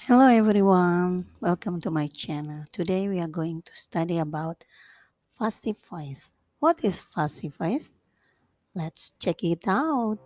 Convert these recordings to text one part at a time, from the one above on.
Hello everyone, welcome to my channel. Today we are going to study about passive voice. What is passive voice? Let's check it out.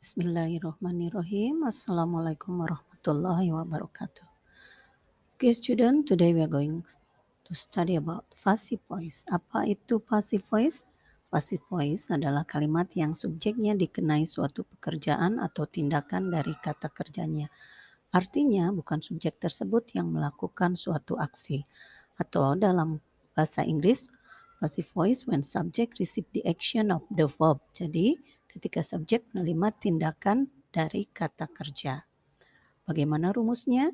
Bismillahirrahmanirrahim. Assalamualaikum warahmatullahi wabarakatuh. Okay student, today we are going to study about passive voice. Apa itu passive voice? Passive voice adalah kalimat yang subjeknya dikenai suatu pekerjaan atau tindakan dari kata kerjanya. Artinya bukan subjek tersebut yang melakukan suatu aksi. Atau dalam bahasa Inggris, passive voice when subject receive the action of the verb. Jadi ketika subjek menerima tindakan dari kata kerja. Bagaimana rumusnya?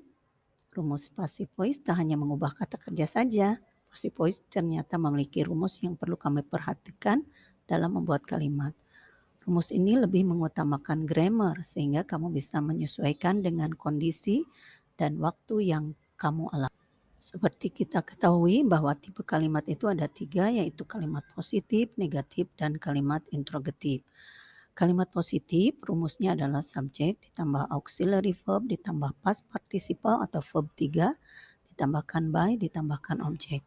Rumus passive voice tak hanya mengubah kata kerja saja. Passive voice ternyata memiliki rumus yang perlu kami perhatikan dalam membuat kalimat. Rumus ini lebih mengutamakan grammar sehingga kamu bisa menyesuaikan dengan kondisi dan waktu yang kamu alami. Seperti kita ketahui bahwa tipe kalimat itu ada 3, yaitu kalimat positif, negatif, dan kalimat interrogatif. Kalimat positif rumusnya adalah subjek ditambah auxiliary verb ditambah past participle atau verb 3 ditambahkan by ditambahkan objek.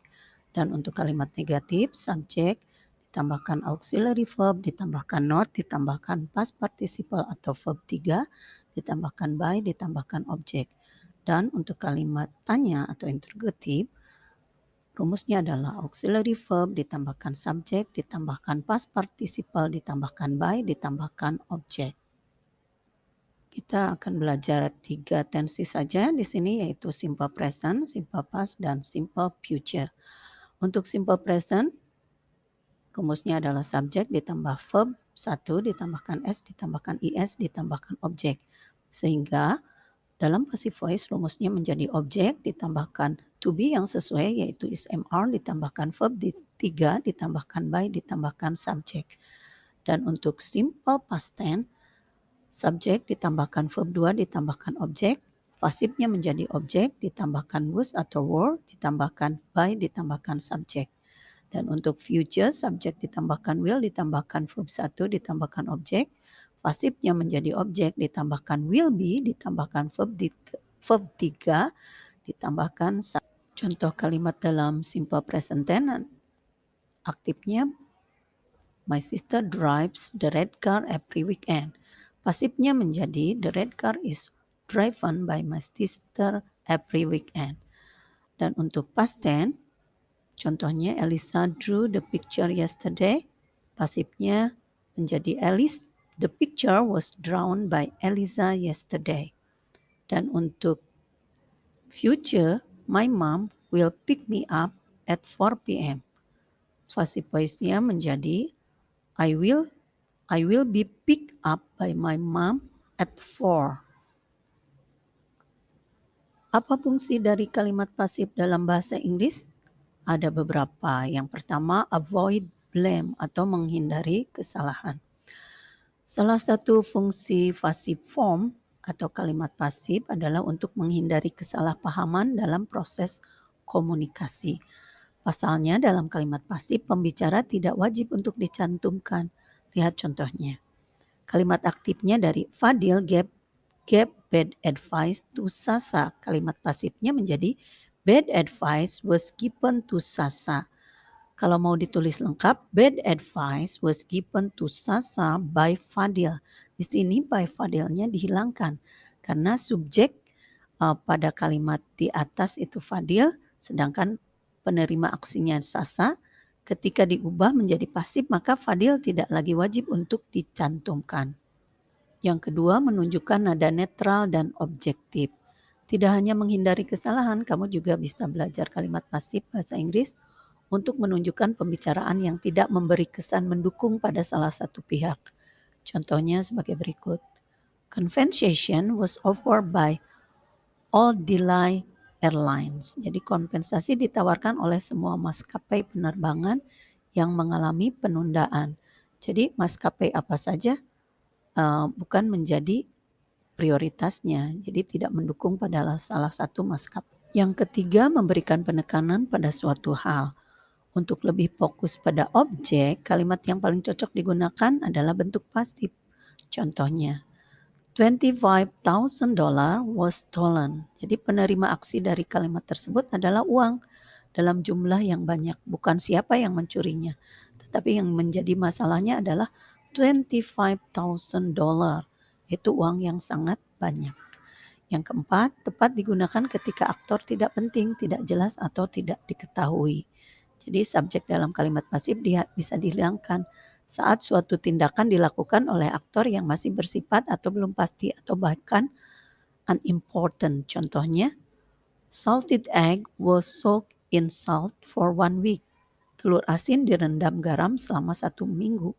Dan untuk kalimat negatif, subjek ditambahkan auxiliary verb ditambahkan not ditambahkan past participle atau verb 3 ditambahkan by ditambahkan objek. Dan untuk kalimat tanya atau interrogatif, rumusnya adalah auxiliary verb ditambahkan subjek ditambahkan past participle ditambahkan by ditambahkan objek. Kita akan belajar 3 tensi saja di sini, yaitu simple present, simple past, dan simple future. Untuk simple present, rumusnya adalah subjek ditambah verb 1 ditambahkan s ditambahkan is ditambahkan objek. Sehingga dalam passive voice rumusnya menjadi objek ditambahkan to be yang sesuai, yaitu is mr ditambahkan verb 3 ditambahkan by ditambahkan subjek. Dan untuk simple past tense, subjek ditambahkan verb 2 ditambahkan objek, pasifnya menjadi objek ditambahkan was atau were ditambahkan by ditambahkan subjek. Dan untuk future, subjek ditambahkan will ditambahkan verb 1 ditambahkan objek, pasifnya menjadi objek ditambahkan will be ditambahkan verb 3 ditambahkan subjek. Contoh kalimat dalam simple present tense, aktifnya my sister drives the red car every weekend. Pasifnya menjadi the red car is driven by my sister every weekend. Dan untuk past tense, contohnya Elisa drew the picture yesterday. Pasifnya menjadi Alice, the picture was drawn by Elisa yesterday. Dan untuk future, my mom will pick me up at 4 p.m. Passive voice-nya menjadi I will be picked up by my mom at 4. Apa fungsi dari kalimat pasif dalam bahasa Inggris? Ada beberapa. Yang pertama, avoid blame atau menghindari kesalahan. Salah satu fungsi passive form atau kalimat pasif adalah untuk menghindari kesalahpahaman dalam proses komunikasi. Pasalnya dalam kalimat pasif, pembicara tidak wajib untuk dicantumkan. Lihat contohnya. Kalimat aktifnya dari Fadil gave bad advice to Sasa. Kalimat pasifnya menjadi bad advice was given to Sasa. Kalau mau ditulis lengkap, bad advice was given to Sasa by Fadil. Di sini by Fadilnya dihilangkan. karena subjek pada kalimat di atas itu Fadil, sedangkan penerima aksinya Sasa. Ketika diubah menjadi pasif, maka Fadil tidak lagi wajib untuk dicantumkan. Yang kedua, menunjukkan nada netral dan objektif. Tidak hanya menghindari kesalahan, kamu juga bisa belajar kalimat pasif bahasa Inggris untuk menunjukkan pembicaraan yang tidak memberi kesan mendukung pada salah satu pihak. Contohnya sebagai berikut. Compensation was offered by Aldilae Airlines. Jadi kompensasi ditawarkan oleh semua maskapai penerbangan yang mengalami penundaan. Jadi maskapai apa saja bukan menjadi prioritasnya. Jadi tidak mendukung pada salah satu maskapai. Yang ketiga, memberikan penekanan pada suatu hal. Untuk lebih fokus pada objek, kalimat yang paling cocok digunakan adalah bentuk pasif. Contohnya, $25,000 was stolen. Jadi penerima aksi dari kalimat tersebut adalah uang dalam jumlah yang banyak, bukan siapa yang mencurinya. Tetapi yang menjadi masalahnya adalah $25,000. Itu uang yang sangat banyak. Yang keempat, tepat digunakan ketika aktor tidak penting, tidak jelas, atau tidak diketahui. Jadi subjek dalam kalimat pasif bisa dihilangkan saat suatu tindakan dilakukan oleh aktor yang masih bersifat atau belum pasti atau bahkan unimportant. Contohnya, salted egg was soaked in salt for 1 week. Telur asin direndam garam selama 1 minggu.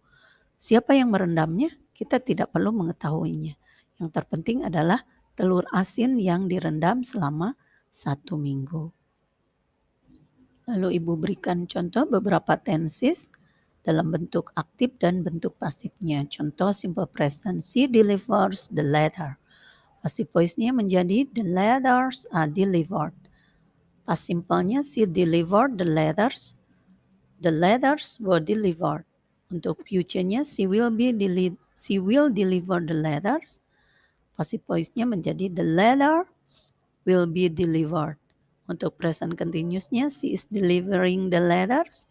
Siapa yang merendamnya? Kita tidak perlu mengetahuinya. Yang terpenting adalah telur asin yang direndam selama 1 minggu. Lalu Ibu berikan contoh beberapa tenses dalam bentuk aktif dan bentuk pasifnya. Contoh simple present, she delivers the letter. Passive voice-nya menjadi the letters are delivered. Past simple-nya she delivered the letters were delivered. Untuk future-nya she will deliver the letters. Passive voice-nya menjadi the letters will be delivered. Untuk present continuous-nya she is delivering the letters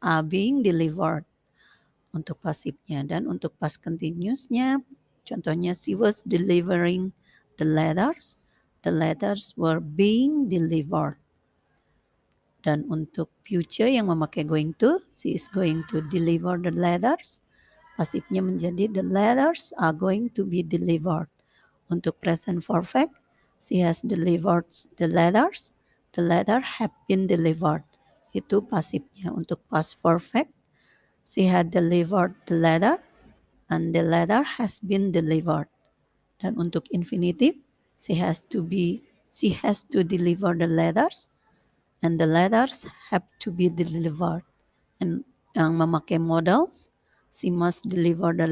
are being delivered. Untuk pasifnya, dan untuk past continuous-nya contohnya she was delivering the letters were being delivered. Dan untuk future yang memakai going to, she is going to deliver the letters. Pasifnya menjadi the letters are going to be delivered. Untuk present perfect, she has delivered the letters have been delivered. Itu pasifnya. Untuk past perfect, she had delivered the letter and the letter has been delivered. Dan untuk infinitive, she has to deliver the letters and the letters have to be delivered. And yang memakai modals, she must deliver the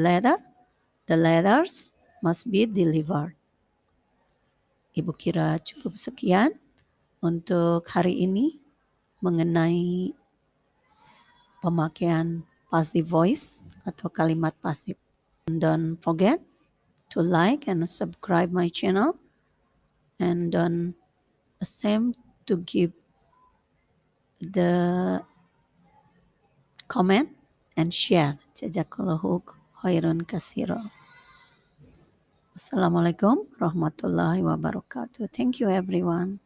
letters must be delivered. Ibu kira cukup sekian untuk hari ini mengenai pemakaian passive voice atau kalimat pasif. Don't forget to like and subscribe my channel, and don't ashamed to give the comment and share. Jazakallahu khairan katsira. Assalamualaikum warahmatullahi wabarakatuh. Thank you everyone.